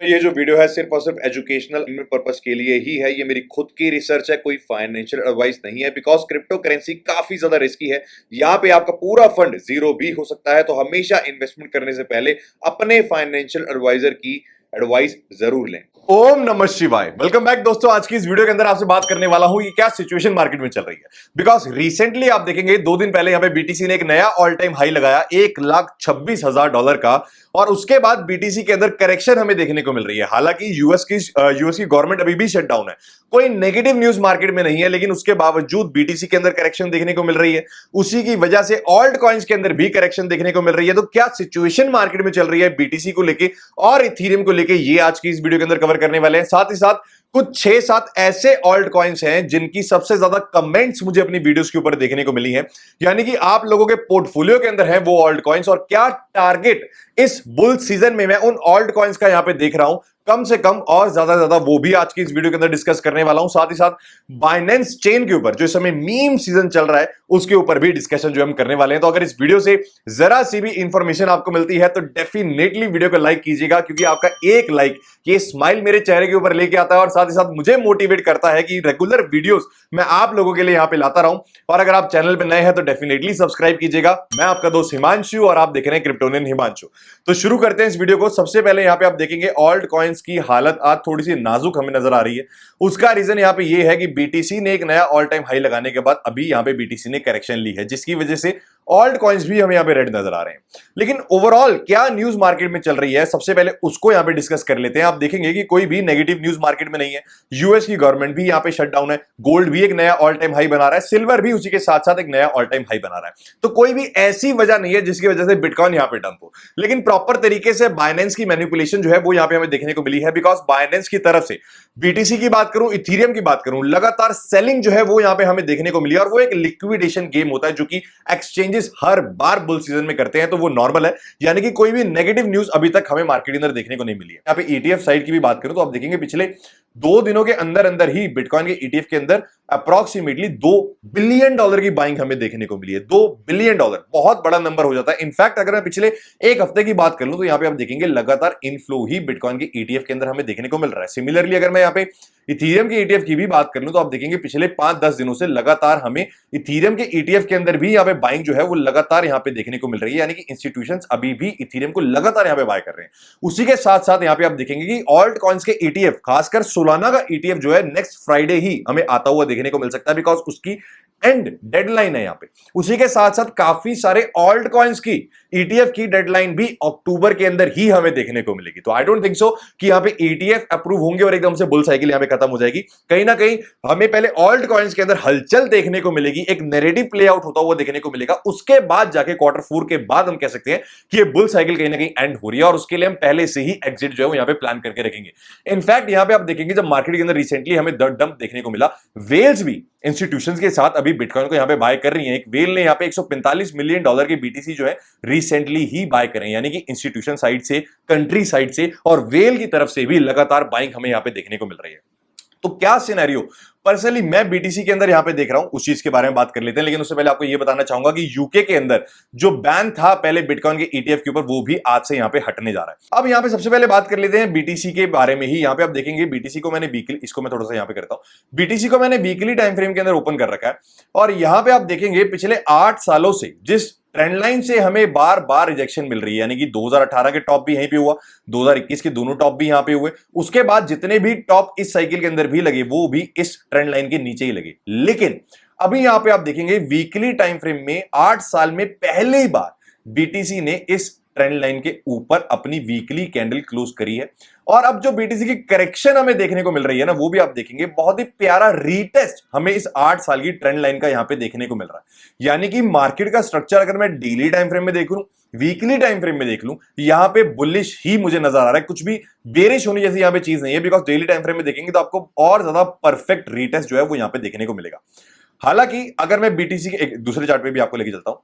ये जो वीडियो है सिर्फ और सिर्फ एजुकेशनल पर्पस के लिए ही है। ये मेरी खुद की रिसर्च है, कोई फाइनेंशियल एडवाइस नहीं है। बिकॉज क्रिप्टो करेंसी काफी ज्यादा रिस्की है। यहाँ पे आपका पूरा फंड जीरो भी हो सकता है। तो हमेशा इन्वेस्टमेंट करने से पहले अपने फाइनेंशियल एडवाइजर की एडवाइस जरूर लें। ओम नमः शिवाय। वेलकम बैक दोस्तों। आज की इस वीडियो के अंदर आपसे बात करने वाला हूं कि क्या सिचुएशन मार्केट में चल रही है। बिकॉज रिसेंटली आप देखेंगे 2 दिन पहले यहां पे बीटीसी ने एक नया ऑल टाइम हाई लगाया $1,26,000 का, और उसके बाद बीटीसी के अंदर करेक्शन हमें देखने को मिल रही है। हालांकि यूएस की गवर्नमेंट अभी भी शट डाउन है, कोई नेगेटिव न्यूज मार्केट में नहीं है, लेकिन उसके बावजूद बीटीसी के अंदर करेक्शन देखने को मिल रही है। उसी की वजह से ऑल्ट कॉइन्स के अंदर भी करेक्शन देखने को मिल रही है। तो क्या सिचुएशन मार्केट में चल रही है बीटीसी को लेके और इथेरियम को लेके, ये आज की इस वीडियो के अंदर कवर करने वाले हैं। साथ ही साथ कुछ 6-7 ऐसे ऑल्ट कॉइन्स हैं जिनकी सबसे ज्यादा कमेंट्स मुझे अपनी वीडियोस के ऊपर देखने को मिली हैं, यानी कि आप लोगों के पोर्टफोलियो के अंदर है वो ऑल्ट कॉइन्स, और क्या टारगेट इस बुल सीजन में मैं उन ऑल्ट कॉइन्स का यहां पे देख रहा हूं कम से कम और ज्यादा वो भी आज की इस वीडियो के अंदर डिस्कस करने वाला हूं। साथ ही साथ बाइनेंस चेन के ऊपर जो इस समय मीम सीजन चल रहा है उसके ऊपर भी डिस्कशन जो हम करने वाले हैं। तो अगर इस वीडियो से जरा सी भी इंफॉर्मेशन आपको मिलती है तो डेफिनेटली वीडियो को लाइक कीजिएगा, क्योंकि आपका एक लाइक ये स्माइल मेरे चेहरे के ऊपर लेके आता है और साथ ही साथ मुझे मोटिवेट करता है कि रेगुलर वीडियोस मैं आप लोगों के लिए यहां पे लाता रहूं। और अगर आप चैनल पे नए हैं तो डेफिनेटली सब्सक्राइब कीजिएगा। मैं आपका दोस्त हिमांशु और आप देख रहे हैं क्रिप्टोनियन हिमांशु। तो शुरू करते हैं इस वीडियो को। सबसे पहले यहां पे आप देखेंगे ऑल्ट कॉइन्स की हालत आज थोड़ी सी नाजुक हमें नजर आ रही है। उसका रीजन यहां पे ये है कि बीटीसी ने एक नया ऑल टाइम हाई लगाने के बाद अभी यहां पे बीटीसी ने करेक्शन ली है, जिसकी वजह से ऑल्ट कॉइन्स भी हमें यहां पे रेड नजर आ रहे हैं। लेकिन ओवरऑल क्या न्यूज मार्केट में चल रही है, सबसे पहले उसको यहां पे डिस्कस कर लेते हैं। आप देखेंगे कि कोई भी नेगेटिव न्यूज मार्केट में नहीं है। यूएस की गवर्नमेंट भी यहां पे शट डाउन है, गोल्ड भी एक नया ऑल टाइम हाई बना रहा है, सिल्वर भी उसी के साथ साथ एक नया ऑल टाइम हाई बना रहा है। तो कोई भी ऐसी वजह नहीं है जिसकी वजह से बिटकॉइन यहां पे डंप हो। लेकिन प्रॉपर तरीके से बाइनेंस की मैनिपुलेशन जो है वो यहां पे हमें देखने को मिली है। बिकॉज बाइनेंस की तरफ से बीटीसी की बात करूं, इथेरियम की बात करूं, लगातार सेलिंग जो है वो यहां पे हमें देखने को मिली है। और वो एक लिक्विडेशन गेम होता है जो कि एक्सचेंजेस हर बार बुल सीजन में करते हैं, तो वो नॉर्मल है। यानी कि कोई भी नेगेटिव न्यूज अभी तक हमें मार्केट के अंदर देखने को नहीं मिली है। यहाँ पे ईटीएफ साइड की भी बात करूं तो आप देखेंगे पिछले 2 दिनों के अंदर अंदर ही बिटकॉइन के ईटीएफ के अंदर अप्रॉक्सीमेटली $2 बिलियन की बाइंग हमें देखने को मिली है। $2 बिलियन बहुत बड़ा नंबर हो जाता है। इनफैक्ट अगर मैं पिछले एक हफ्ते की बात कर लूं तो यहां पे आप देखेंगे लगातार इनफ्लो ही बिटकॉइन के ईटीएफ के अंदर हमें देखने को मिल रहा है। सिमिलरली अगर मैं यहां पे इथेरियम के ईटीएफ की भी बात कर लूं तो आप देखेंगे पिछले 5-10 दिनों से लगातार हमें इथेरियम के ईटीएफ के अंदर भी यहां पे बाइंग जो है वो लगातार यहां पे देखने को मिल रही है। यानी कि इंस्टीट्यूशंस अभी भी इथेरियम को लगातार यहां पे बाय कर रहे हैं। उसी के साथ साथ यहां पे आप देखेंगे कि ऑल्ट कॉइन्स के ईटीएफ, खासकर सोलाना का ईटीएफ जो है नेक्स्ट फ्राइडे ही हमें आता हुआ देखने को मिल सकता है। बिकॉज उसकी एंड डेडलाइन है यहां पे। उसी के साथ साथ काफी सारे ऑल्ट कॉइन्स की ईटीएफ की डेडलाइन भी अक्टूबर के अंदर ही हमें देखने को मिलेगी। तो आई डोंट थिंक सो कि यहां पे ईटीएफ अप्रूव होंगे और एकदम से बुल साइकिल यहां पे खत्म हो जाएगी। कहीं ना कहीं हमें पहले ऑल्ट कॉइन्स के अंदर हलचल देखने को मिलेगी, एक नैरेटिव प्ले आउट होता हुआ देखने को मिलेगा। उसके बाद जाके Q4 के बाद हम कह सकते हैं कि ये बुल साइकिल कहीं ना कहीं एंड हो रही है, और उसके लिए हम पहले से ही एग्जिट जो है वो यहां पे प्लान करके रखेंगे। इनफैक्ट यहां पे आप देखेंगे जब मार्केट के अंदर रिसेंटली हमें डंप देखने को मिला, वेल्स भी इंस्टीट्यूशंस के साथ अभी बिटकॉइन को यहां पे बाय कर रही हैं। एक वेल ने यहां पे $145 मिलियन की बीटीसी जो है रिसेंटली ही बाय करें, यानी कि इंस्टीट्यूशन साइड से, कंट्री साइड से और वेल की तरफ से भी लगातार बाइंग हमें यहां पे देखने को मिल रही है। तो क्या सिनेरियो पर्सनली मैं बीटीसी के अंदर यहां पे देख रहा हूं, उस चीज के बारे में बात कर लेते हैं। लेकिन उससे पहले आपको यह बताना चाहूंगा कि यूके के अंदर जो बैन था पहले बिटकॉइन के ईटीएफ के ऊपर, वो भी आज से यहां पे हटने जा रहा है। अब यहां पे सबसे पहले बात कर लेते हैं बीटीसी के बारे में ही। यहां पे आप देखेंगे बीटीसी को मैंने वीकली, इसको मैं थोड़ा सा यहां पे करता हूं, बीटीसी को मैंने वीकली टाइम फ्रेम के अंदर ओपन कर रखा है। और यहां पे आप देखेंगे पिछले 8 सालों से जिस ट्रेंड लाइन से हमें बार बार रिजेक्शन मिल रही है, यानी कि 2018 के टॉप भी यहीं पे हुआ, 2021 के दोनों टॉप भी यहां पे हुए, उसके बाद जितने भी टॉप इस साइकिल के अंदर भी लगे वो भी इस ट्रेंड लाइन के नीचे ही लगे। लेकिन अभी यहां पे आप देखेंगे वीकली टाइम फ्रेम में 8 साल में पहली बार बीटीसी ने इस ट्रेंड लाइन के ऊपर अपनी वीकली कैंडल क्लोज करी है। और अब जो बीटीसी की करेक्शन हमें देखने को मिल रही है ना, वो भी आप देखेंगे बहुत ही प्यारा रीटेस्ट हमें इस 8 साल की ट्रेंड लाइन का यहां पे देखने को मिल रहा है। यानी कि मार्केट का स्ट्रक्चर अगर मैं डेली टाइम फ्रेम में देख लूं, वीकली टाइम फ्रेम में देख लूं, यहां पे बुलिश ही मुझे नजर आ रहा है। कुछ भी बेरिश होने जैसी यहां पे चीज नहीं है। बिकॉज डेली टाइम फ्रेम में देखेंगे तो आपको और ज्यादा परफेक्ट रीटेस्ट जो है वो यहां पे देखने को मिलेगा। हालांकि अगर मैं बीटीसी के एक दूसरे चार्ट पे भी आपको लेके चलता हूं,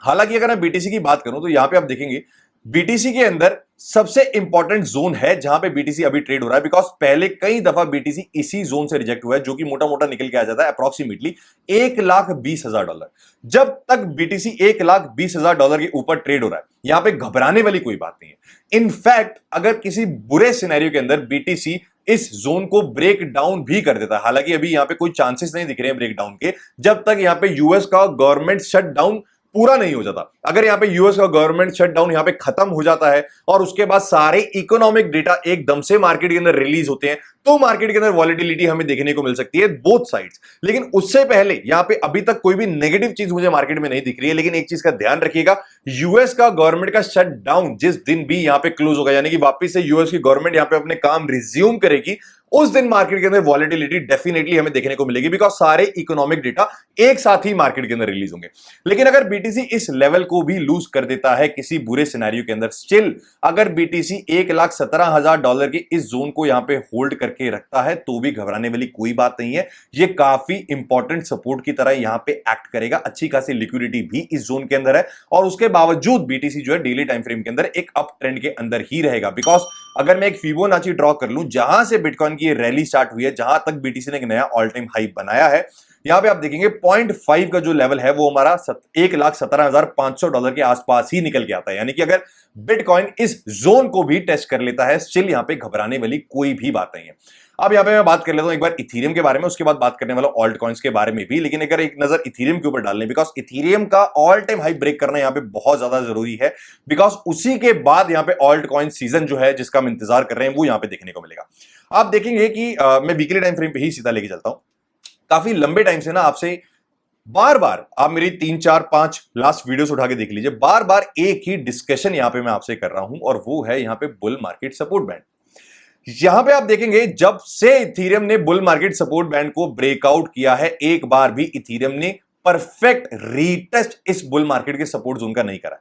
हालांकि अगर मैं बीटीसी की बात करूं तो यहां पे आप देखेंगे बीटीसी के अंदर सबसे इंपॉर्टेंट जोन है जहां पे बीटीसी अभी ट्रेड हो रहा है, बिकॉज पहले कई दफा बीटीसी इसी जोन से रिजेक्ट हुआ है, जो कि मोटा मोटा निकल के आ जाता है अप्रोक्सीमेटली $1,20,000। जब तक बीटीसी $1,20,000 के ऊपर ट्रेड हो रहा है, यहां पे घबराने वाली कोई बात नहीं है। इनफैक्ट अगर किसी बुरे सिनेरियो के अंदर बीटीसी इस जोन को ब्रेक डाउन भी कर देता है, हालांकि अभी यहां पे कोई चांसेस नहीं दिख रहे हैं ब्रेक डाउन के, जब तक यहां पे यूएस का गवर्नमेंट शटडाउन पूरा नहीं हो जाता। अगर यहां पे यूएस का गवर्नमेंट शटडाउन यहां पे खत्म हो जाता है और उसके बाद सारे इकोनॉमिक डेटा एकदम से मार्केट के अंदर रिलीज होते हैं, तो मार्केट के अंदर वॉलेटिलिटी हमें देखने को मिल सकती है बोथ साइड्स। लेकिन उससे पहले यहां पे अभी तक कोई भी नेगेटिव चीज मुझे मार्केट में नहीं दिख रही है। लेकिन एक चीज का ध्यान रखिएगा, यूएस का गवर्नमेंट का शटडाउन जिस दिन भी यहां पे क्लोज होगा, यानी कि वापस से यूएस की गवर्नमेंट यहां पे अपने काम रिज्यूम करेगी, उस दिन मार्केट के अंदर वॉलेटिलिटी डेफिनेटली हमें देखने को मिलेगी, बिकॉज सारे इकोनॉमिक डेटा एक साथ ही मार्केट के अंदर रिलीज होंगे। लेकिन अगर बीटीसी इस लेवल को भी लूज कर देता है किसी बुरे सिनेरियो के अंदर, स्टिल अगर बीटीसी $1,17,000 के इस जोन को यहां पे होल्ड करके रखता है, तो भी घबराने वाली कोई बात नहीं है। ये काफी इंपॉर्टेंट सपोर्ट की तरह यहां पे एक्ट करेगा। अच्छी खासी लिक्विडिटी भी इस जोन के अंदर है और उसके बावजूद बीटीसी जो है डेली टाइम फ्रेम के अंदर एक अप ट्रेंड के अंदर ही रहेगा। बिकॉज अगर मैं एक फिबोनाची ड्रॉ कर लूं, जहां से बिटकॉइन की रैली स्टार्ट हुई है, जहां तक बीटीसी ने एक नया ऑल टाइम हाई बनाया है, यहां पे आप देखेंगे 0.5 का जो लेवल है वो हमारा $1,17,500 के आसपास ही निकल के आता है। यानी कि अगर बिटकॉइन इस जोन को भी टेस्ट कर लेता है, स्टिल यहां पे घबराने वाली कोई भी बात नहीं है। अब यहां पे मैं बात कर लेता हूं एक बार इथीरियम के बारे में, उसके बाद बात करने वाला ऑल्ट कॉइन्स के बारे में भी। लेकिन अगर एक नजर इथीरियम के ऊपर डाल लें, बिकॉज इथीरियम का ऑल टाइम हाई ब्रेक करना यहां पे बहुत ज्यादा जरूरी है, बिकॉज उसी के बाद यहां पे ऑल्ट कॉइन सीजन जो है जिसका हम इंतजार कर रहे हैं वो यहां पे देखने को मिलेगा। आप देखेंगे कि मैं वीकली टाइम फ्रेम पे ही सीधा लेके चलता हूं। काफी लंबे टाइम से ना आपसे बार बार, आप मेरी 3, 4, 5 लास्ट वीडियोस उठा के देख लीजिए, बार बार एक ही डिस्कशन यहां पे मैं आपसे कर रहा हूं, और वो है यहां पे बुल मार्केट सपोर्ट बैंड। यहां पे आप देखेंगे जब से इथीरियम ने बुल मार्केट सपोर्ट बैंड को ब्रेकआउट किया है, एक बार भी इथीरियम ने परफेक्ट रीटेस्ट इस बुल मार्केट के सपोर्ट जोन का नहीं करा।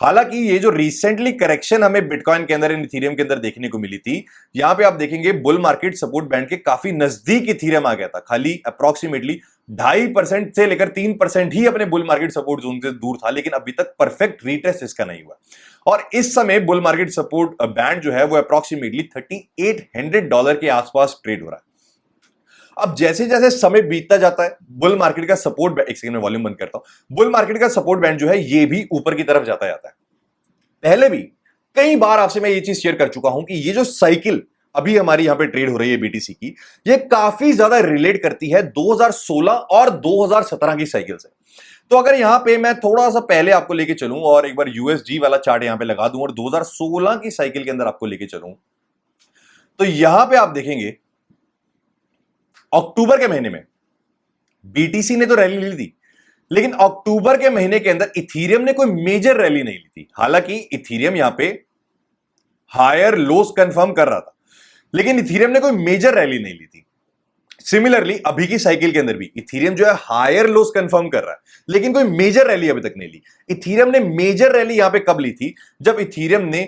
हालांकि ये जो रिसेंटली करेक्शन हमें बिटकॉइन के अंदर, इथीरियम के अंदर देखने को मिली थी, यहां पे आप देखेंगे बुल मार्केट सपोर्ट बैंड के काफी नजदीक इथीरियम आ गया था। खाली अप्रोक्सीमेटली 2.5% से लेकर 3% ही अपने बुल मार्केट सपोर्ट जोन से दूर था, लेकिन अभी तक परफेक्ट रीटेस्ट इसका नहीं हुआ। और इस समय बुल मार्केट सपोर्ट बैंड जो है वो अप्रोक्सीमेटली $3,800 के आसपास ट्रेड हो रहा है। अब जैसे जैसे समय बीतता जाता है, बुल मार्केट का सपोर्ट, एक सेकंड में वॉल्यूम बंद करता हूं, बुल मार्केट का सपोर्ट बैंड जो है ये भी ऊपर की तरफ जाता जाता है। पहले भी कई बार आपसे मैं ये चीज शेयर कर चुका हूं कि ये जो साइकिल अभी हमारी यहां पे ट्रेड हो रही है बीटीसी की, ये काफी ज्यादा रिलेट करती है 2016 और 2017 की साइकिल से। तो अगर यहां पे मैं थोड़ा सा पहले आपको लेके चलूं और एक बार यूएसडी वाला चार्ट यहां पे लगा दूं और 2016 की साइकिल के अंदर आपको लेके चलूं, तो यहां पे आप देखेंगे अक्टूबर के महीने में बीटीसी ने तो रैली ली थी, लेकिन अक्टूबर के महीने के अंदर इथीरियम ने कोई मेजर रैली नहीं ली थी। हालांकि इथीरियम यहां पे हायर लोस कंफर्म कर रहा था, लेकिन इथीरियम ने कोई मेजर रैली नहीं ली थी। सिमिलरली अभी की साइकिल के अंदर भी इथीरियम जो है हायर लोस कंफर्म कर रहा है, लेकिन कोई मेजर रैली अभी तक नहीं ली। इथीरियम ने मेजर रैली यहां पे कब ली थी? जब इथीरियम ने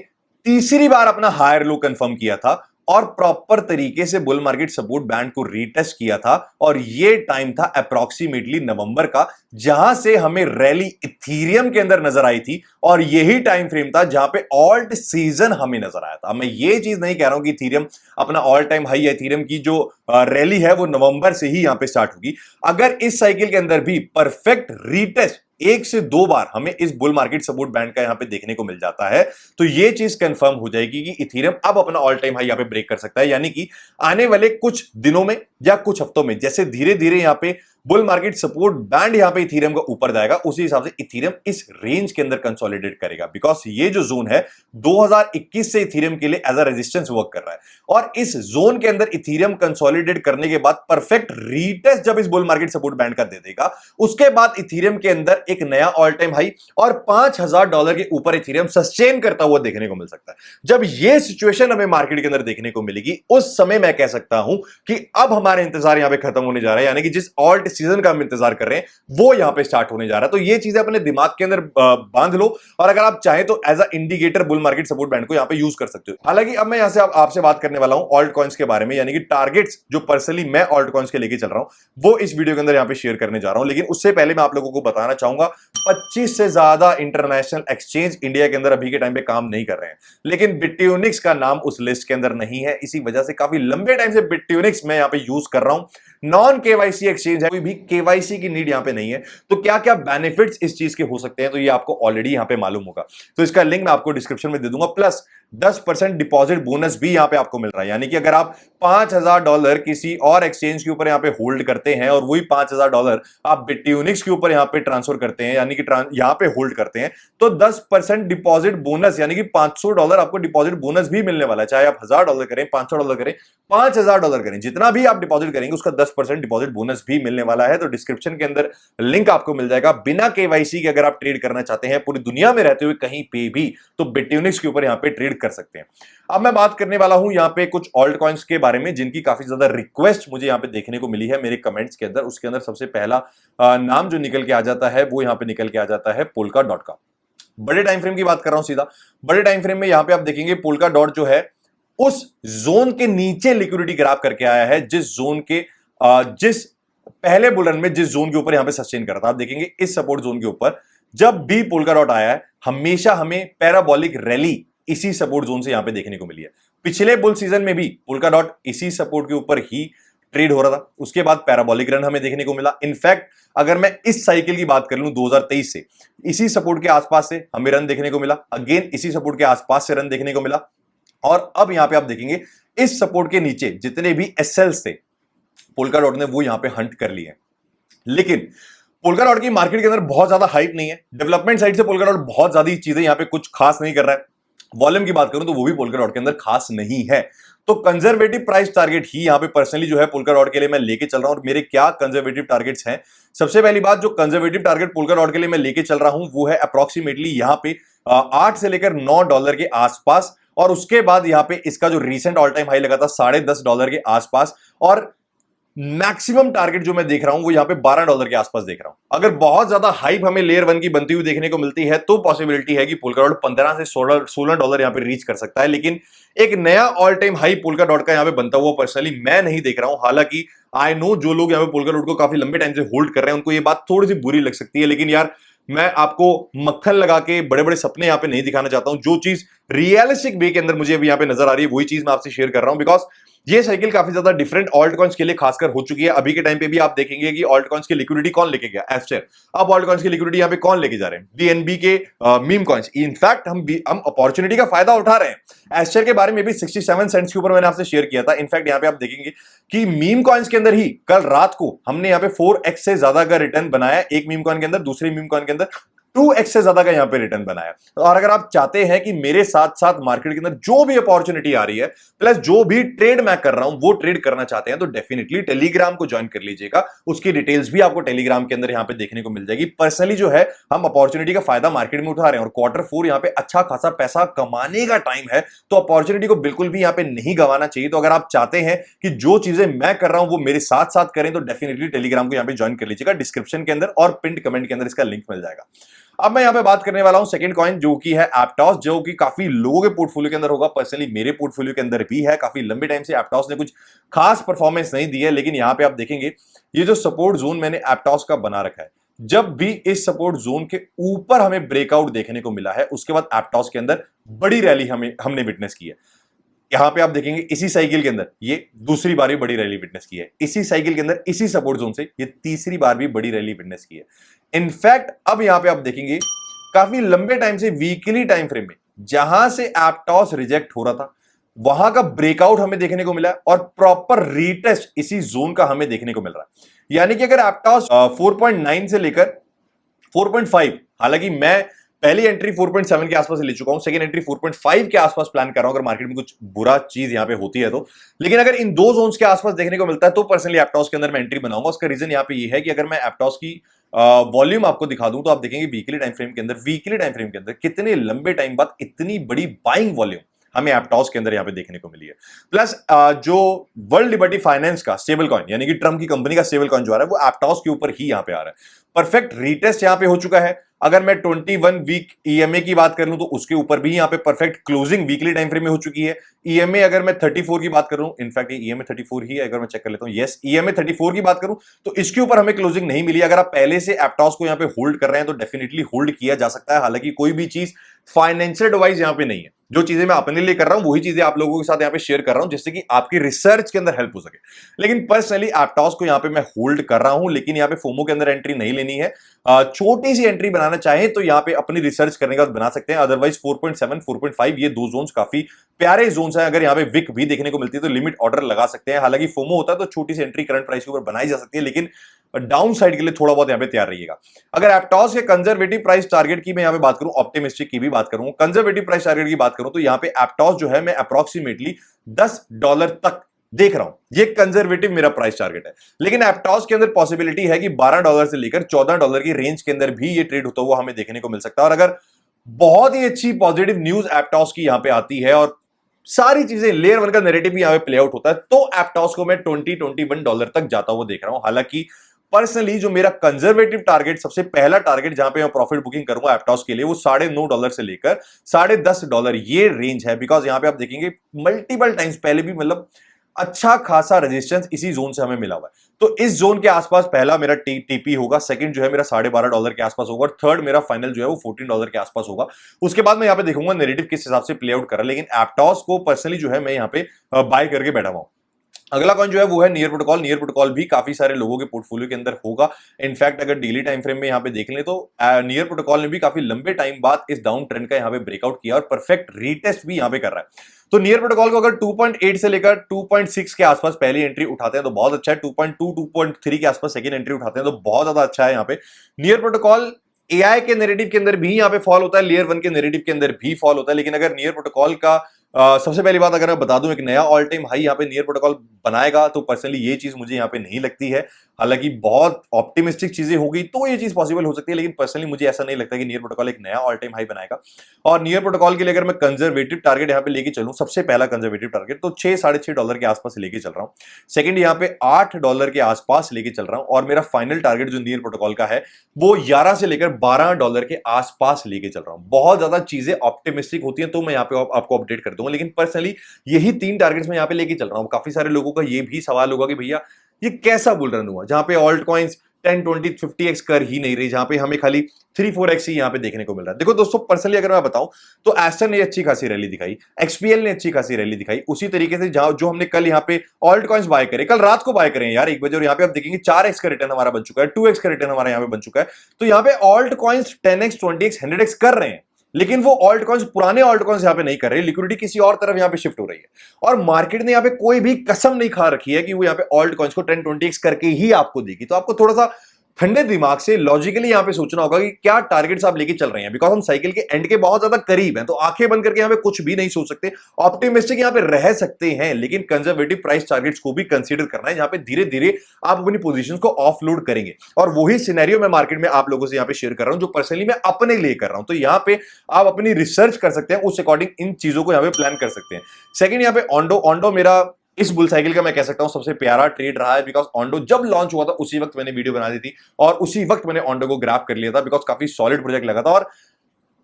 तीसरी बार अपना हायर लो कंफर्म किया था और प्रॉपर तरीके से बुल मार्केट सपोर्ट बैंड को रीटेस्ट किया था, और ये टाइम था अप्रोक्सीमेटली नवंबर का, जहां से हमें रैली इथीरियम के अंदर नजर आई थी, और यही टाइम फ्रेम था जहां पे ऑल्ट सीजन हमें नजर आया था। मैं ये चीज नहीं कह रहा हूं कि इथीरियम अपना ऑल टाइम हाई, इथीरियम की जो रैली है वो नवंबर से ही यहां पे स्टार्ट होगी। अगर इस साइकिल के अंदर भी परफेक्ट रीटेस्ट 1 से 2 बार हमें इस बुल मार्केट सपोर्ट बैंड का यहां पे देखने को मिल जाता है, तो ये चीज कंफर्म हो जाएगी कि इथीरियम अब अपना ऑल टाइम हाई यहां पे ब्रेक कर सकता है। यानी कि आने वाले कुछ दिनों में या कुछ हफ्तों में जैसे धीरे धीरे यहां पे बुल मार्केट सपोर्ट बैंड यहां पे इथीरियम का ऊपर जाएगा, उसी हिसाब से इथीरियम इस रेंज के अंदर कंसोलिडेट करेगा। बिकॉज ये जो जोन है 2021 से इथीरियम के लिए एज अ रेजिस्टेंस वर्क कर रहा है, और इस जोन के अंदर इथीरियम कंसोलिडेट करने के बाद परफेक्ट रीटेस्ट जब इस बुल मार्केट सपोर्ट बैंड का दे देगा, उसके बाद इथीरियम के अंदर एक नया ऑल टाइम हाई और $5,000 के ऊपर इथीरियम सस्टेन करता हुआ देखने को मिल सकता है। जब ये सिचुएशन हमें मार्केट के अंदर देखने को मिलेगी, उस समय मैं कह सकता हूं कि अब हमारा इंतजार यहां पे खत्म होने जा रहा है। यानी कि जिस ऑल्ट जिस सीजन का हम इंतजार कर रहे हैं वो यहां पे स्टार्ट होने जा रहा है। तो ये चीजें अपने दिमाग के अंदर बांध लो और अगर आप चाहें तो as a indicator bull market support band को यहां पे यूज कर सकते हो। हालांकि अब मैं यहां से आपसे बात करने वाला हूं ऑल्ट कॉइन्स के बारे में, यानी कि टारगेट्स जो पर्सनली मैं ऑल्ट कॉइन्स के लेके चल रहा हूं वो इस वीडियो के अंदर यहां पे शेयर करने जा रहा हूं। लेकिन उससे पहले मैं आप लोगों को बताना चाहूंगा 25 से ज्यादा इंटरनेशनल एक्सचेंज इंडिया के अंदर अभी के टाइम पे काम नहीं कर रहे हैं, लेकिन बिट्यूनिक्स का नाम उस लिस्ट के अंदर नहीं है। इसी वजह से काफी लंबे टाइम से बिट्यूनिक्स मैं यहां पे यूज कर रहा हूं। नॉन केवाईसी एक्सचेंज है, कोई भी केवाईसी की नीड यहां पे नहीं है। तो क्या क्या बेनिफिट्स इस चीज के हो सकते हैं तो ये आपको ऑलरेडी यहां पे मालूम होगा, तो इसका लिंक मैं आपको डिस्क्रिप्शन में दे दूंगा। प्लस 10% डिपॉजिट बोनस भी यहां पे आपको मिल रहा है, यानी कि अगर आप $5000 किसी और एक्सचेंज के ऊपर यहां पे होल्ड करते हैं और वही $5000 आप बिट्यूनिक्स के ऊपर यहां पे ट्रांसफर करते हैं, यानी कि यहां पे होल्ड करते हैं, तो 10% डिपॉजिट बोनस यानी कि $500 आपको डिपॉजिट बोनस भी मिलने वाला है। चाहे आप $1000 करें, $500 करें, $5000 करें, जितना भी आप डिपॉजिट करेंगे उसका 10% डिपॉजिट बोनस भी मिलने वाला है। तो डिस्क्रिप्शन के अंदर लिंक आपको मिल जाएगा। बिना केवाईसी के अगर आप ट्रेड करना चाहते हैं पूरी दुनिया में रहते हुए कहीं पे भी, तो बिट्यूनिक्स के ऊपर यहां पे ट्रेड कर सकते हैं। अब मैं बात करने वाला हूं यहां पे कुछ ऑल्ट कॉइन्स के बारे में जिनकी काफी ज्यादा रिक्वेस्ट मुझे यहां पे देखने को मिली है मेरे कमेंट्स के अंदर। उसके अंदर सबसे पहला नाम जो निकल के आ जाता है वो यहां पे निकल के आ जाता है Polkadot। बड़े टाइम फ्रेम की बात कर रहा हूं सीधा। बड़े टाइम फ्रेम में यहां पे आप देखेंगे Polkadot जो है उस जोन के नीचे लिक्विडिटी ग्राफ करके आया है जिस जोन के जिस पहले बुलन में जिस जोन के ऊपर यहां पे सस्टेन करा था। आप देखेंगे इस सपोर्ट जोन के ऊपर जब भी Polkadot आया है हमेशा हमें पैराबोलिक रैली इसी सपोर्ट जोन से यहां पे देखने को मिली है। पिछले बुल सीजन में भी Polkadot इसी सपोर्ट के ऊपर ही ट्रेड हो रहा था, उसके बाद पैराबोलिक रन हमें देखने को मिला। इनफैक्ट अगर मैं इस साइकिल की बात कर लूं 2023 से, इसी सपोर्ट के आसपास से हमें रन देखने को मिला, अगेन इसी सपोर्ट के आसपास से रन देखने को मिला, और अब यहां पे आप देखेंगे इस सपोर्ट के नीचे जितने भी एसएल्स थे Polkadot ने वो यहां पे हंट कर लिए। लेकिन Polkadot की मार्केट के अंदर बहुत ज्यादा हाइप नहीं है। डेवलपमेंट साइड से Polkadot बहुत ज्यादा चीजें यहां पे कुछ खास नहीं कर रहा है। वॉल्यूम की बात करूं तो वो भी Polkadot के अंदर खास नहीं है। तो कंजर्वेटिव प्राइस टारगेट ही यहां पे पर्सनली जो है Polkadot के लिए मैं लेके चल रहा हूं। और मेरे क्या कंजर्वेटिव टारगेट्स हैं, सबसे पहली बात जो कंजर्वेटिव टारगेट Polkadot के लिए मैं लेके चल रहा हूं वो है अप्रोक्सीमेटली यहां पे $8 से लेकर $9 के आसपास, और उसके बाद यहां पे इसका जो रीसेंट ऑल टाइम हाई लगा था $10.5 के आसपास, और मैक्सिमम टारगेट जो मैं देख रहा हूं वो यहां पे $12 के आसपास देख रहा हूं। अगर बहुत ज्यादा हाइप हमें लेयर 1 की बनती हुई देखने को मिलती है तो पॉसिबिलिटी है कि Polkadot 15 से $16 यहां पे रीच कर सकता है। लेकिन एक नया ऑल टाइम हाई Polkadot का यहां पे बनता हुआ पर्सनली मैं नहीं देख रहा हूं। हालांकि आई नो जो लोग यहां पे Polkadot को काफी लंबे टाइम से होल्ड कर रहे हैं उनको ये बात थोड़ी सी बुरी लग सकती है, लेकिन यार मैं आपको मक्खन लगा के बड़े बड़े सपने यहां पे नहीं दिखाना चाहता हूं। जो चीज रियलिस्टिक वे के अंदर मुझे अभी यहां पे नजर आ रही है वही चीज मैं आपसे शेयर कर रहा हूं, बिकॉज ये साइकिल काफी ज्यादा डिफरेंट ऑल्ट कॉइन्स के लिए खासकर हो चुकी है। अभी के टाइम पे भी आप देखेंगे कि ऑल्ट कॉइन्स की लिक्विडिटी कौन लेके गया, एस्टर। अब ऑल्ट कॉइन्स की लिक्विडिटी यहां पे कौन लेके जा रहे हैं, बीएनबी के मीम कॉइन्स। इनफैक्ट हम अपॉर्चुनिटी का फायदा उठा रहे हैं। एस्टर के बारे में भी 67 सेंट्स के ऊपर मैंने आपसे शेयर किया था। इनफैक्ट यहां पे आप देखेंगे कि मीम कॉइन्स के अंदर ही कल रात को हमने यहां पे 4x से ज्यादा का रिटर्न बनाया, एक मीम कॉइन के अंदर, दूसरे मीम कॉइन के अंदर 2x से ज्यादा का यहां पे रिटर्न बनाया। और अगर आप चाहते हैं कि मेरे साथ साथ मार्केट के अंदर जो भी अपॉर्चुनिटी आ रही है प्लस जो भी ट्रेड मैं कर रहा हूं वो ट्रेड करना चाहते हैं तो डेफिनेटली टेलीग्राम को ज्वाइन कर लीजिएगा। उसकी डिटेल्स भी आपको टेलीग्राम के अंदर यहां पे देखने को मिल जाएगी। पर्सनली जो है हम अपॉर्चुनिटी का फायदा मार्केट में उठा रहे हैं और Q4 यहां पे अच्छा खासा पैसा कमाने का टाइम है, तो अपॉर्चुनिटी को बिल्कुल भी यहां पे नहीं गंवाना चाहिए। तो अगर आप चाहते हैं कि जो चीजें मैं कर रहा हूं वो मेरे साथ साथ करें तो डेफिनेटली टेलीग्राम को यहां पे ज्वाइन कर लीजिएगा। डिस्क्रिप्शन के अंदर और पिन कमेंट के अंदर इसका लिंक मिल जाएगा। अब मैं यहां पे बात करने वाला हूं सेकंड कॉइन जो कि है एप्टॉस, जो कि काफी लोगों के पोर्टफोलियो के अंदर होगा। पर्सनली मेरे पोर्टफोलियो के अंदर भी है। काफी लंबे टाइम से एप्टॉस ने कुछ खास परफॉर्मेंस नहीं दी है, लेकिन यहां पे आप देखेंगे ये जो सपोर्ट जोन मैंने एप्टॉस का बना रखा है, जब भी इस सपोर्ट जोन के ऊपर हमें ब्रेकआउट देखने को मिला है उसके बाद एप्टॉस के अंदर बड़ी रैली हमने विटनेस की है। यहां पे आप देखेंगे इसी साइकिल के अंदर ये दूसरी बार भी बड़ी रैली विटनेस की है। इसी साइकिल के अंदर इसी सपोर्ट जोन से ये तीसरी बार भी बड़ी रैली विटनेस की है। इनफैक्ट अब यहां पे आप देखेंगे काफी लंबे टाइम से वीकली टाइम फ्रेम में जहां से एप्टॉस रिजेक्ट हो रहा था वहां का ब्रेकआउट हमें देखने को मिला और प्रॉपर रीटेस्ट इसी जोन का हमें देखने को मिल रहा है। यानी कि अगर एप्टॉस 4.9 से लेकर 4.5, हालांकि मैं पहली एंट्री 4.7 के आसपास ले चुका हूं, सेकंड एंट्री 4.5 के आसपास प्लान कर रहा हूं अगर मार्केट में कुछ बुरा चीज यहां पे होती है तो। लेकिन अगर इन दो जोन्स के आसपास देखने को मिलता है तो पर्सनली एप्टॉस के अंदर मैं एंट्री बनाऊंगा। उसका रीजन यहां पे ये है कि अगर मैं एप्टॉस की वॉल्यूम आपको दिखा दूं तो आप देखेंगे वीकली टाइम फ्रेम के अंदर कितने लंबे टाइम बाद इतनी बड़ी बाइंग वॉल्यूम हमें एप्टॉस के अंदर यहां पे देखने को मिली है। प्लस जो वर्ल्ड लिबर्टी फाइनेंस का स्टेबल कॉइन यानी कि ट्रम्प की कंपनी का स्टेबल कॉइन जो आ रहा है वो एप्टॉस के ऊपर ही यहां पे आ रहा है। परफेक्ट रीटेस्ट यहां पे हो चुका है। अगर मैं 21 वीक ईएमए की बात कर लूं तो उसके ऊपर भी यहां पे perfect closing weekly time frame में हो चुकी है। ईएमए अगर मैं 34 की बात करूं, इनफैक्ट ईएमए 34 ही है, अगर मैं चेक कर लेता हूं, यस ईएमए 34 की बात करूं तो इसके ऊपर हमें क्लोजिंग नहीं मिली। अगर आप पहले से एप्टॉस को यहां पे होल्ड कर रहे हैं तो डेफिनेटली होल्ड किया जा सकता है। हालांकि कोई भी चीज फाइनेंशियल एडवाइस यहां पे नहीं है, जो चीजें मैं अपने लिए कर रहा हूं वही चीजें आप लोगों के साथ यहां पे शेयर कर रहा हूं जिससे कि आपकी रिसर्च के अंदर हेल्प हो सके। लेकिन पर्सनली एप्टॉस को यहां पे मैं होल्ड कर रहा हूं, लेकिन यहां पे फोमो के अंदर एंट्री नहीं लेनी है। छोटी सी एंट्री बनाना चाहें तो यहां पे अपनी रिसर्च करने का बना सकते हैं। अदरवाइज 4.7 4.5 ये दो जोन्स काफी प्यारे जोन्स हैं। अगर यहां पे विक भी देखने को मिलती है तो लिमिट ऑर्डर लगा सकते हैं। हालांकि फोमो होता है तो छोटी सी एंट्री करंट प्राइस के ऊपर बनाई जा सकती है, लेकिन डाउन साइड के लिए थोड़ा बहुत यहां पे तैयार रहिएगा। अगर एप्टॉस के कंजर्वेटिव प्राइस टारगेट की मैं यहां पे बात करूं, ऑप्टिमिस्टिक की भी बात करूं, कंजर्वेटिव प्राइस टारगेट की बात करूं तो यहां पे एप्टॉस जो है मैं अप्रोक्सीमेटली $10 तक देख रहा हूं। ये कंजर्वेटिव मेरा प्राइस टारगेट है। लेकिन एप्टॉस के अंदर पॉसिबिलिटी है कि $12 से लेकर $14 की रेंज के अंदर भी ये ट्रेड होता हुआ हमें देखने को मिल सकता है। और अगर बहुत ही अच्छी पॉजिटिव न्यूज एप्टॉस की यहां पे आती है और सारी चीजें लेयर वन का नैरेटिव भी यहां पे प्ले आउट होता है तो एप्टॉस को मैं $21 तक जाता हुआ देख रहा हूं। हालांकि पर्सनली जो मेरा कंजर्वेटिव टारगेट, सबसे पहला टारगेट जहां पे मैं प्रॉफिट बुकिंग करूंगा एप्टॉस के लिए, वो $9.5 से लेकर $10.5 ये रेंज है। बिकॉज यहां पे आप देखेंगे मल्टीपल टाइम्स पहले भी मतलब अच्छा खासा रेजिस्टेंस इसी जोन से हमें मिला हुआ है। तो इस जोन के आसपास पहला मेरा टीपी होगा, सेकंड जो है मेरा $12.5 के आसपास होगा और थर्ड मेरा फाइनल जो है वो $14 के आसपास होगा। उसके बाद मैं यहां पे देखूंगा नैरेटिव किस हिसाब से प्ले आउट कर रहा है। लेकिन एप्टॉस को पर्सनली जो है मैं यहां पे बाय करके बैठा हुआ हूं। अगला कॉइन जो है वो है नियर प्रोटोकॉल। नियर प्रोटोकॉल भी काफी सारे लोगों के पोर्टफोलियो के अंदर होगा। इनफैक्ट अगर डेली टाइम फ्रेम में यहां पे देख लें तो नियर प्रोटोकॉल ने भी काफी लंबे टाइम बाद इस डाउन ट्रेंड का यहां पे ब्रेकआउट किया और परफेक्ट रीटेस्ट भी यहां पे कर रहा है। तो नियर प्रोटोकॉल को अगर 2.8 से लेकर 2.6 के आसपास पहली एंट्री उठाते हैं तो बहुत अच्छा है। 2.2 2.3 के आसपास सेकंड एंट्री उठाते हैं तो बहुत ज्यादा अच्छा है। यहां पे नियर प्रोटोकॉल एआई के नैरेटिव के अंदर भी यहां पे फॉल होता है, लेयर वन के नैरेटिव के अंदर भी फॉल होता है। लेकिन अगर नियर प्रोटोकॉल का सबसे पहली बात अगर मैं बता दूं एक नया ऑल टाइम हाई यहां पे नियर प्रोटोकॉल बनाएगा तो पर्सनली ये चीज मुझे यहां पे नहीं लगती है। हालांकि बहुत ऑप्टिमिस्टिक चीजें होगी तो ये चीज पॉसिबल हो सकती है, लेकिन पर्सनली मुझे ऐसा नहीं लगता कि नियर प्रोटोकॉल एक नया ऑल टाइम हाई बनाएगा। और नियर प्रोटोकॉल के लिए अगर मैं कंजर्वेटिव टारगेट यहां पे लेके चलूं, सबसे पहला कंजर्वेटिव टारगेट तो $6-6.5 के आसपास लेके चल रहा हूं। सेकंड यहां पे $8 के आसपास लेके चल रहा हूं और मेरा फाइनल टारगेट जो नियर प्रोटोकॉल का है वो 11 से लेकर $12 के आसपास लेके चल रहा हूं। बहुत ज्यादा चीजें ऑप्टिमिस्टिक होती हैं तो मैं यहां पे आपको अपडेट कर दूंगा, लेकिन पर्सनली यही 3 टारगेट्स मैं यहां पे लेके चल रहा हूं। काफी सारे लोगों का ये भी सवाल होगा कि भैया ये कैसा बुल रन हुआ जहां पे ऑल्ट कॉइंस 10 20 50x कर ही नहीं रही, जहां पे हमें खाली 3-4x ही यहां पे देखने को मिल रहा है। देखो दोस्तों पर्सनली अगर मैं बताऊं तो एस्टर ने अच्छी खासी रैली दिखाई, एक्सपीएल ने अच्छी खासी रैली दिखाई, उसी तरीके से जो हमने कल यहां पे ऑल्ट कॉइंस बाय करे, कल रात को बाय करें यार 1 बजे, और यहां पे आप देखेंगे 4x का रिटर्न हमारा बन चुका है, 2x का रिटर्न हमारा यहां पे बन चुका है। तो यहां पे alt coins 10x 20x 100x कर रहे हैं, लेकिन वो ऑल्ट कॉइंस पुराने ऑल्ट कॉइंस यहां पे नहीं कर रहे, लिक्विडिटी किसी और तरफ यहां पे शिफ्ट हो रही है और मार्केट ने यहां पे कोई भी कसम नहीं खा रखी है कि वो यहां पे ऑल्ट कॉइंस को 10-20x करके ही आपको देगी। तो आपको थोड़ा सा ठंडे दिमाग से लॉजिकली यहां पे सोचना होगा कि क्या टारगेट्स आप लेके चल रहे हैं, बिकॉज हम साइकिल के एंड के बहुत ज्यादा करीब हैं। तो आंखें बंद करके यहां पे कुछ भी नहीं सोच सकते, ऑप्टिमिस्टिक यहां पे रह सकते हैं, लेकिन कंजर्वेटिव प्राइस टारगेट्स को भी कंसीडर करना है, जहां पे धीरे धीरे आप अपनी पोजीशंस को ऑफलोड करेंगे। और वही सिनेरियो मैं मार्केट में आप लोगों से यहां पे शेयर कर रहा हूं जो पर्सनली मैं अपने लिए कर रहा हूं। तो यहां पे आप अपनी रिसर्च कर सकते हैं, उस अकॉर्डिंग इन चीजों को यहां पे प्लान कर सकते हैं। सेकंड यहां पे ऑन्डो मेरा इस बुल साइकिल का मैं कह सकता हूं सबसे प्यारा ट्रेड रहा है, बिकॉज ऑन्डो जब लॉन्च हुआ था उसी वक्त मैंने वीडियो बना दी थी और उसी वक्त मैंने ऑन्डो को ग्रैब कर लिया था, बिकॉज काफी सॉलिड प्रोजेक्ट लगा था। और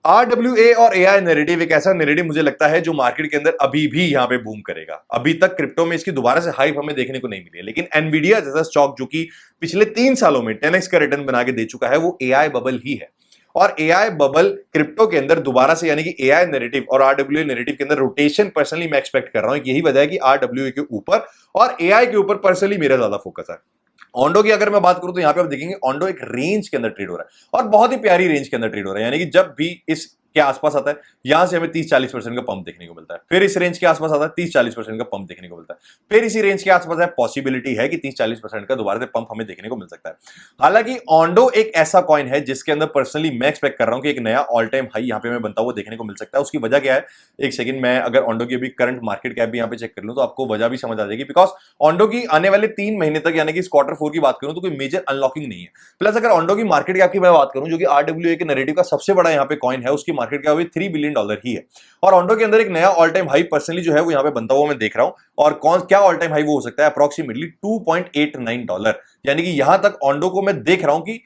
RWA और AI नैरेटिव एक ऐसा नैरेटिव मुझे लगता है जो मार्केट के अंदर अभी भी यहां पे बूम करेगा। अभी तक क्रिप्टो में इसकी दोबारा से हाइप हमें देखने को नहीं मिली है, लेकिन एनवीडिया जैसा स्टॉक जो कि पिछले 3 सालों में 10x का रिटर्न बना के दे चुका है वो AI बबल ही है। और AI बबल क्रिप्टो के अंदर दोबारा से यानी कि AI नैरेटिव और RWA नैरेटिव के अंदर रोटेशन पर्सनली मैं एक्सपेक्ट कर रहा हूं। यही वजह है कि RWA के ऊपर और AI के ऊपर पर्सनली मेरा ज्यादा फोकस है। ऑन्डो की अगर मैं बात करूं तो यहां पे आप देखेंगे ऑन्डो एक रेंज के अंदर ट्रेड हो रहा है और बहुत ही प्यारी रेंज के अंदर ट्रेड हो रहा है, यानी कि जब भी इस के आसपास आता है यहां से हमें 30-40% का पंप देखने को मिलता है, फिर इस रेंज के आसपास आता है 30-40% का पंप देखने को मिलता है, फिर इसी रेंज के आसपास है, पॉसिबिलिटी है कि 30-40% का दोबारा से पंप हमें देखने को मिल सकता है। हालांकि ऑन्डो एक ऐसा कॉइन है जिसके अंदर पर्सनली मैं एक्सपेक्ट कर रहा हूं कि एक नया ऑल टाइम हाई यहां पे मैं बनता हुआ देखने को मिल सकता है। उसकी वजह क्या है, एक सेकंड मैं अगर ऑन्डो की अभी करंट मार्केट कैप भी यहां पे चेक कर लूं तो आपको वजह भी समझ आ जाएगी, बिकॉज ऑन्डो की आने वाले 3 महीने तक यानी कि इस Q4 की बात करूं तो कोई मेजर अनलॉकिंग नहीं है। प्लस अगर ऑन्डो की मार्केट कैप की मैं बात करूं जो कि RWA के नैरेटिव का सबसे बड़ा यहां पे कॉइन है, उसकी मार्केट कैप अभी $3 बिलियन ही है। और ऑन्डो के अंदर एक नया ऑल टाइम हाई पर्सनली जो है वो यहाँ पे बनता हुआ मैं देख रहा हूं, और कौन क्या ऑल टाइम हाई वो हो सकता है, अप्रोक्सीमेटली $2.89। यानी कि यहां तक ऑन्डो को मैं देख रहा हूं कि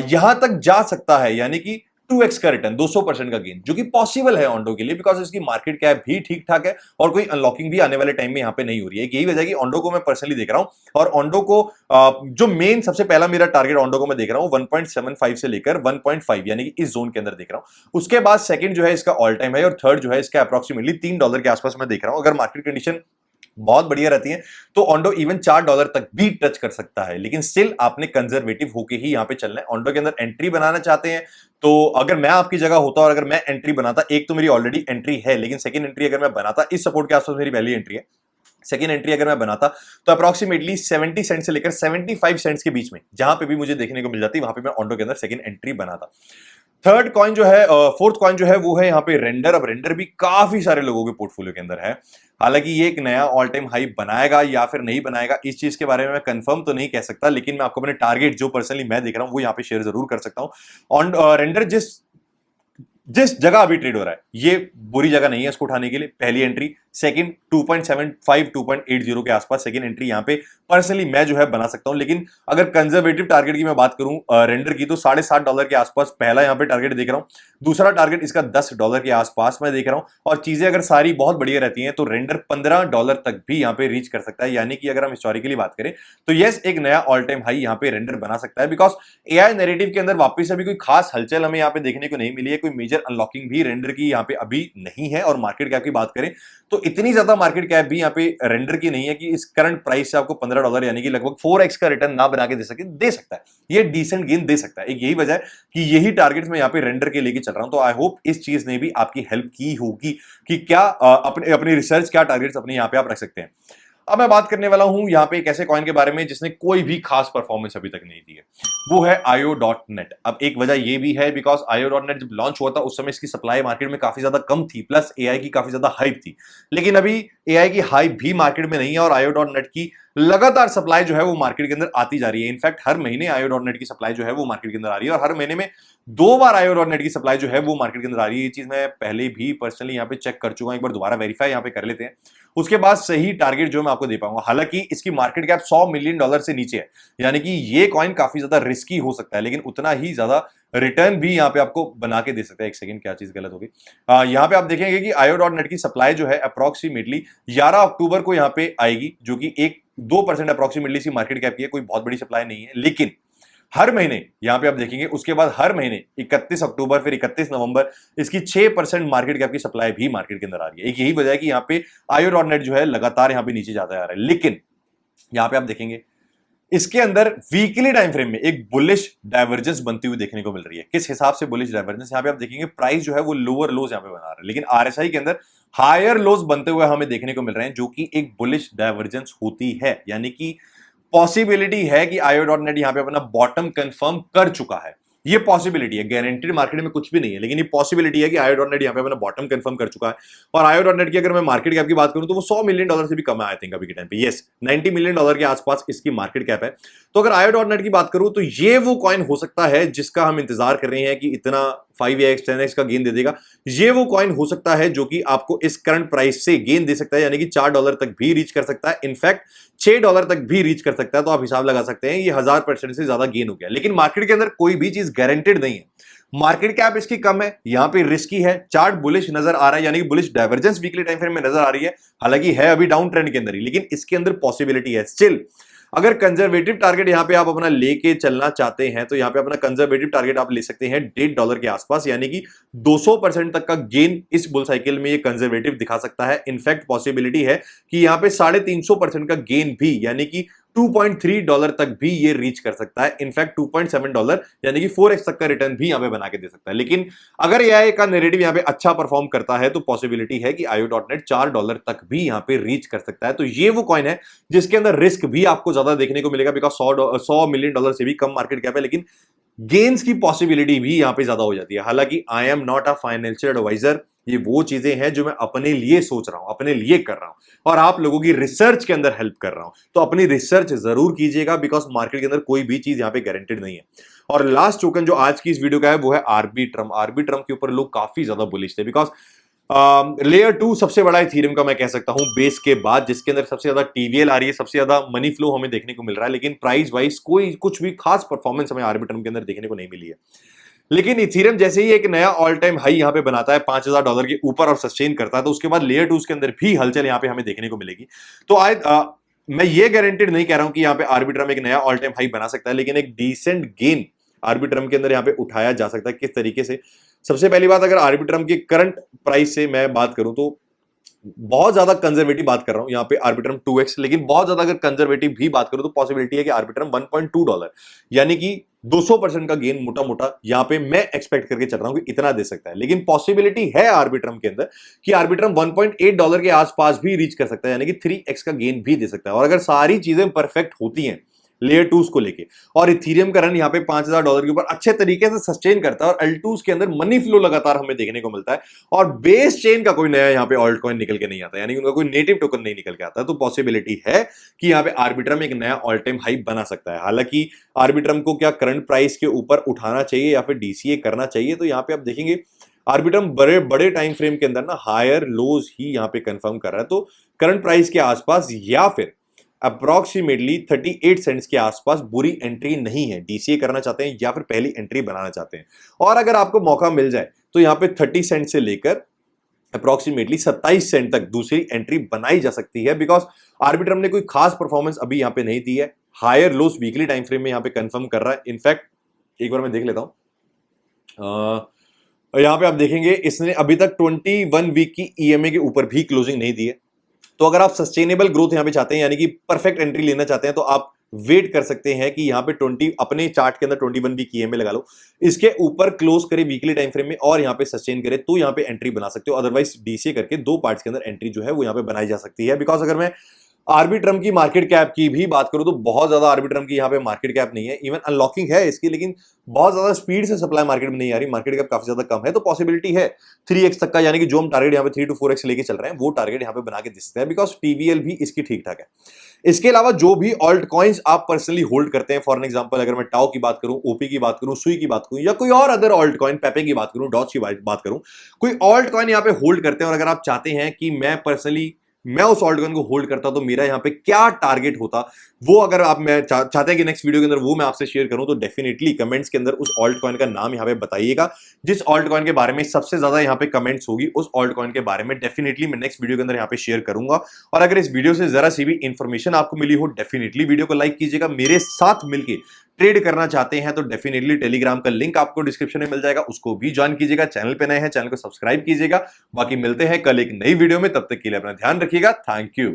यहां तक जा सकता है, यानी कि 2x का रिटर्न, 200% का गेन, जो कि पॉसिबल है ऑन्डो के लिए, बिकॉज इसकी मार्केट कैप भी ठीक ठाक है और कोई अनलॉकिंग भी आने वाले टाइम में यहां पे नहीं हो रही है। यही वजह है कि ऑन्डो को मैं पर्सनली देख रहा हूं, और ऑन्डो को जो मेन सबसे पहला मेरा टारगेट ऑन्डो को मैं देख रहा हूं 1.75 से लेकर 1.5, यानी कि इस जोन के अंदर देख रहा हूं। उसके बाद सेकंड जो है इसका ऑल टाइम है, और थर्ड जो है इसका अप्रोक्सीमेटली $3 के आसपास मैं देख रहा हूं। अगर मार्केट कंडीशन बहुत बढ़िया रहती है तो ऑन्डो इवन $4 तक भी टच कर सकता है, लेकिन स्टिल आपने कंजर्वेटिव होके ही यहां पे चलना है। ऑन्डो के अंदर एंट्री बनाना चाहते हैं तो अगर मैं आपकी जगह होता और अगर मैं एंट्री बनाता, एक तो मेरी ऑलरेडी एंट्री है, लेकिन सेकंड एंट्री अगर मैं बनाता, इस सपोर्ट के आसपास मेरी पहली एंट्री है, सेकेंड एंट्री अगर मैं बनाता तो अप्रोक्सीमेटली 70 सेंट से लेकर 75 सेंट्स के बीच में जहां पे भी मुझे देखने को मिल जाती, वहां पे मैं ऑन्डो के अंदर सेकेंड एंट्री बनाता। थर्ड कॉइन जो है, फोर्थ कॉइन जो है वो है यहाँ पे रेंडर। अब रेंडर भी काफी सारे लोगों के पोर्टफोलियो के अंदर है, हालांकि ये एक नया ऑल टाइम हाई बनाएगा या फिर नहीं बनाएगा इस चीज के बारे में मैं कंफर्म तो नहीं कह सकता, लेकिन मैं आपको अपने टारगेट जो पर्सनली मैं देख रहा हूं वो यहाँ पे शेयर जरूर कर सकता हूं। ऑन रेंडर जिस जगह अभी ट्रेड हो रहा है ये बुरी जगह नहीं है इसको उठाने के लिए। पहली एंट्री, सेकंड 2.75 2.80 के आसपास सेकंड एंट्री यहां पे पर्सनली मैं जो है बना सकता हूं। लेकिन अगर कंजर्वेटिव टारगेट की मैं बात करूं रेंडर की, तो $7.5 के आसपास पहला यहां पे टारगेट देख रहा हूं, दूसरा टारगेट इसका $10 के आसपास मैं देख रहा हूं, और चीजें अगर सारी बहुत बढ़िया रहती हैं तो रेंडर $15 तक भी यहां पे रीच कर सकता है। यानी कि अगर हम हिस्टोरिकली बात करें तो यस, एक नया ऑल टाइम हाई यहां पे रेंडर बना सकता है, बिकॉज एआई नैरेटिव के अंदर वापस से भी कोई खास हलचल हमें यहां पे देखने को नहीं मिली है, कोई मेजर अनलॉकिंग भी रेंडर की यहां पे अभी नहीं है। और मार्केट कैप की बात करें तो इतनी ज्यादा मार्केट कैप भी यहाँ पे रेंडर की नहीं है कि इस करंट प्राइस से आपको $15 यानी कि लगभग 4x का रिटर्न ना बना के दे सकता है, ये डिसेंट गेन दे सकता है। एक यही वजह है कि यही टारगेट्स मैं यहाँ पे रेंडर के लेके चल रहा हूं। तो आई होप इस चीज ने भी आपकी हेल्प की होगी कि क्या अपनी रिसर्च क्या टारगेट्स अपने यहाँ पे आप रख सकते हैं। अब मैं बात करने वाला हूं यहाँ पे एक ऐसे कॉइन के बारे में जिसने कोई भी खास परफॉर्मेंस अभी तक नहीं दी है, वो है IO.net। अब एक वजह ये भी है बिकॉज IO.net जब लॉन्च हुआ था उस समय इसकी सप्लाई मार्केट में काफी ज्यादा कम थी, प्लस एआई की काफी ज्यादा हाइप थी। लेकिन अभी एआई की हाइप भी मार्केट में नहीं है और IO.net की लगातार सप्लाई जो है वो मार्केट के अंदर आती जा रही है। इनफैक्ट हर महीने IO.net की सप्लाई जो है वो मार्केट के अंदर आ रही है, और हर महीने में 2 बार IO.net की सप्लाई जो है वो मार्केट के अंदर आ रही है। ये चीज मैं पहले भी पर्सनली यहाँ पे चेक कर चुका हूं, एक बार दोबारा वेरीफाई यहाँ पे कर लेते हैं, उसके बाद सही टारगेट जो मैं आपको दे पाऊंगा। हालांकि इसकी मार्केट कैप $100 मिलियन से नीचे है, यानी कि ये कॉइन काफी ज्यादा रिस्की हो सकता है, लेकिन उतना ही ज्यादा रिटर्न भी यहाँ पे आपको बना के दे सकता है। एक सेकंड, क्या चीज गलत होगी, यहाँ पे आप देखेंगे कि IO.net की सप्लाई जो है अप्रोक्सीमेटली 11 अक्टूबर को यहाँ पे आएगी, जो कि 2% अप्रोक्सीमेटली इसकी मार्केट कैप की है, कोई बहुत बड़ी सप्लाई नहीं है। लेकिन हर महीने यहां पे आप देखेंगे उसके बाद हर महीने 31 अक्टूबर फिर 31 नवंबर इसकी 6% मार्केट कैप की सप्लाई भी मार्केट के अंदर आ रही है। एक यही वजह है कि यहां पे IO.net जो है लगातार यहां पे नीचे जाता जा रहा है। लेकिन यहां पे आप देखेंगे इसके अंदर वीकली टाइम फ्रेम में एक बुलिश डाइवर्जेंस बनती हुई देखने को मिल रही है। किस हिसाब से बुलिश डाइवर्जेंस, यहां पे आप देखेंगे प्राइस जो है वो लोअर लोज यहां पे बना रहा है, लेकिन RSI के अंदर हायर लोज बनते हुए हमें देखने को मिल रहे हैं, जो कि एक बुलिश डाइवर्जेंस होती है। यानी कि पॉसिबिलिटी है कि IO.net यहां पे अपना बॉटम कंफर्म कर चुका है। ये पॉसिबिलिटी है, गारंटेड मार्केट में कुछ भी नहीं है, लेकिन ये पॉसिबिलिटी है कि IO.net यहां पे अपना बॉटम कंफर्म कर चुका है। और IO.net की अगर मैं मार्केट कैप की बात करूं तो वो $100 मिलियन से भी कम है आई थिंक अभी के टाइम पे। यस, $90 मिलियन के आसपास इसकी मार्केट कैप है। तो अगर IO.net की बात करूं तो ये वो कॉइन हो सकता है जिसका हम इंतजार कर रहे हैं कि इतना 5x 10x का गेन दे देगा। ये वो कॉइन हो सकता है जो कि आपको इस करंट प्राइस से गेन दे सकता है, यानी कि $4 तक भी रीच कर सकता है, इनफैक्ट $6 तक भी रीच कर सकता है। तो आप हिसाब लगा सकते हैं ये 1000% से ज्यादा गेन हो गया। लेकिन मार्केट के अंदर कोई भी चीज गारंटेड नहीं है, मार्केट कैप इसकी कम है, यहां पे रिस्की है, चार्ट बुलिश नजर आ रहा है, यानी कि bullish divergence weekly time frame में नजर आ रही है। हालांकि है अभी डाउन ट्रेंड के अंदर ही, लेकिन इसके अंदर पॉसिबिलिटी है स्टिल। अगर कंजर्वेटिव टारगेट यहां पे आप अपना लेके चलना चाहते हैं तो यहां पे अपना कंजर्वेटिव टारगेट आप ले सकते हैं $1.5 के आसपास, यानी कि 200% तक का गेन इस बुल साइकिल में ये कंजर्वेटिव दिखा सकता है। इनफैक्ट पॉसिबिलिटी है कि यहां पे 350% का गेन भी, यानी कि $2.3 तक भी ये रीच कर सकता है। इनफैक्ट $2.7 यानी कि 4x तक का रिटर्न भी यहां पे बना के दे सकता है। लेकिन अगर एआई का नैरेटिव यहां पे अच्छा परफॉर्म करता है तो पॉसिबिलिटी है कि IO.net $4 तक भी यहां पे रीच कर सकता है। तो ये वो कॉइन है जिसके अंदर रिस्क भी आपको ज्यादा देखने को मिलेगा, बिकॉज $100 मिलियन से भी कम मार्केट कैप है, लेकिन गेन्स की पॉसिबिलिटी भी यहां पे ज्यादा हो जाती है। हालांकि I am not a financial advisor, ये वो चीजें हैं जो मैं अपने लिए सोच रहा हूं, अपने लिए कर रहा हूं और आप लोगों की रिसर्च के अंदर हेल्प कर रहा हूं। तो अपनी रिसर्च जरूर कीजिएगा, बिकॉज मार्केट के अंदर कोई भी चीज यहां पे गारंटेड नहीं है। और लास्ट टोकन जो आज की इस वीडियो का है वो है आर्बिट्रम। आर्बिट्रम के ऊपर लोग काफी ज्यादा बुलिश थे, बिकॉज लेयर 2 सबसे बड़ा इथेरियम का मैं कह सकता हूं बेस के बाद, जिसके अंदर सबसे ज्यादा टीवीएल आ रही है, सबसे ज्यादा मनी फ्लो हमें देखने को मिल रहा है, लेकिन प्राइस वाइज कोई कुछ भी खास परफॉर्मेंस हमें आर्बिट्रम के अंदर देखने को नहीं मिली है। लेकिन इथेरियम जैसे ही एक नया ऑल टाइम हाई यहां पे बनाता है $5,000 के ऊपर और सस्टेन करता है, तो उसके बाद लेयर 2 के अंदर भी हलचल यहां पे हमें देखने को मिलेगी। तो मैं ये गारंटेड नहीं कह रहा हूं कि यहां पे आर्बिट्रम एक नया ऑल टाइम हाई बना सकता है, लेकिन एक डिसेंट गेन आर्बिट्रम के अंदर यहां पे उठाया जा सकता है। किस तरीके से? सबसे पहली बात, अगर आर्बिट्रम की करंट प्राइस से मैं बात करूं तो बहुत ज्यादा कंजर्वेटिव बात कर रहा हूं यहां पे आर्बिट्रम 2x, लेकिन बहुत ज्यादा अगर कंजर्वेटिव भी बात करूं तो पॉसिबिलिटी है कि आर्बिट्रम $1.2 यानी कि 200% का गेन मोटा मोटा यहां पे मैं एक्सपेक्ट करके चल रहा हूं कि इतना दे सकता है। लेकिन पॉसिबिलिटी है आर्बिट्रम के अंदर कि आर्बिट्रम $1.8 के आसपास भी रीच कर सकता है, यानी कि 3x का गेन भी दे सकता है। और अगर सारी चीजें परफेक्ट होती हैं लेयर 2 को लेके और इथेरियम का रन यहाँ पे $5,000 के ऊपर अच्छे तरीके से सस्टेन करता है और L2s के अंदर मनी फ्लो लगातार हमें देखने को मिलता है और बेस चेन का कोई नया यहाँ पे ऑल्ट कॉइन निकल के नहीं आता, यानी कि उनका कोई नेटिव टोकन नहीं निकल के आता है, तो पॉसिबिलिटी है कि यहाँ पे आर्बिट्रम एक नया ऑल टाइम हाई बना सकता है। हालांकि आर्बिट्रम को क्या करंट प्राइस के ऊपर उठाना चाहिए या फिर डीसीए करना चाहिए, तो यहाँ पे आप देखेंगे आर्बिट्रम बड़े बड़े टाइम फ्रेम के अंदर ना हायर लोज ही यहाँ पे कंफर्म कर रहा है, तो करंट प्राइस के आसपास या फिर अप्रोक्सीमेटली 38 सेंट्स के आसपास बुरी एंट्री नहीं है। डीसीए करना चाहते हैं या फिर पहली एंट्री बनाना चाहते हैं, और अगर आपको मौका मिल जाए तो यहाँ पे 30 सेंट से लेकर अप्रोक्सीमेटली 27 सेंट तक दूसरी एंट्री बनाई जा सकती है, बिकॉज आर्बिट्रम ने कोई खास परफॉर्मेंस अभी यहाँ पे नहीं दी है। Higher lows weekly time frame में यहाँ पे कंफर्म कर रहा है। इनफैक्ट एक बार मैं देख लेता हूं, यहाँ पे आप देखेंगे इसने अभी तक 21 वीक की ईएमए के ऊपर भी क्लोजिंग नहीं दी है। तो अगर आप सस्टेनेबल ग्रोथ यहां पे चाहते हैं, यानी कि परफेक्ट एंट्री लेना चाहते हैं, तो आप वेट कर सकते हैं कि यहां पे 20 अपने चार्ट के अंदर 21 वीक ईएमए लगा लो, इसके ऊपर क्लोज करे वीकली टाइम फ्रेम में और यहां पे सस्टेन करे तो यहां पे एंट्री बना सकते हो। अदरवाइज डीसीए करके दो पार्ट्स के अंदर एंट्री जो है वो यहां पे बनाई जा सकती है। बिकॉज अगर मैं आर्बिट्रम की मार्केट कैप की भी बात करूं तो बहुत ज्यादा आर्बिट्रम की यहां पे मार्केट कैप नहीं है, इवन अनलॉकिंग है इसकी, लेकिन बहुत ज्यादा स्पीड से सप्लाई मार्केट में नहीं आ रही, मार्केट कैप काफी ज्यादा कम है। तो पॉसिबिलिटी है 3x तक का, यानी कि जो हम टारगेट यहां पे 3 to 4x लेके चल रहे हैं वो टारगेट यहां पे बना के दे सकते हैं, बिकॉज टीवीएल भी इसकी ठीक ठाक है। इसके अलावा जो भी ऑल्ट कॉइन्स आप पर्सनली होल्ड करते हैं, फॉर एग्जांपल अगर मैं टाओ की बात करूं, ओपी की बात करूं, सुई की बात करूं, या कोई और अदर ऑल्ट कॉइन, पेपे की बात करूं, डॉच की बात करूं, कोई ऑल्ट कॉइन यहां पे होल्ड करते हैं और अगर आप चाहते हैं कि मैं उस ऑल्ट कॉइन को होल्ड करता तो मेरा यहां पे क्या टारगेट होता, वो अगर आप मैं चाहते हैं कि नेक्स्ट वीडियो के अंदर वो मैं आपसे शेयर करूं, तो डेफिनेटली कमेंट्स के अंदर उस ऑल्ट कॉइन का नाम यहां पे बताइएगा। जिस ऑल्ट कॉइन के बारे में सबसे ज्यादा यहां पे कमेंट्स होगी उस ऑल्ट कॉइन के बारे में डेफिनेटली मैं नेक्स्ट वीडियो के अंदर यहां पे शेयर करूंगा। और अगर इस वीडियो से जरा सी भी इंफॉर्मेशन आपको मिली हो, डेफिनेटली वीडियो को लाइक कीजिएगा। मेरे साथ मिलकर ट्रेड करना चाहते हैं तो डेफिनेटली टेलीग्राम का लिंक आपको डिस्क्रिप्शन में मिल जाएगा, उसको भी ज्वाइन कीजिएगा। चैनल पे नए हैं, चैनल को सब्सक्राइब कीजिएगा। बाकी मिलते हैं कल एक नई वीडियो में, तब तक के लिए अपना ध्यान रखिएगा। Thank you.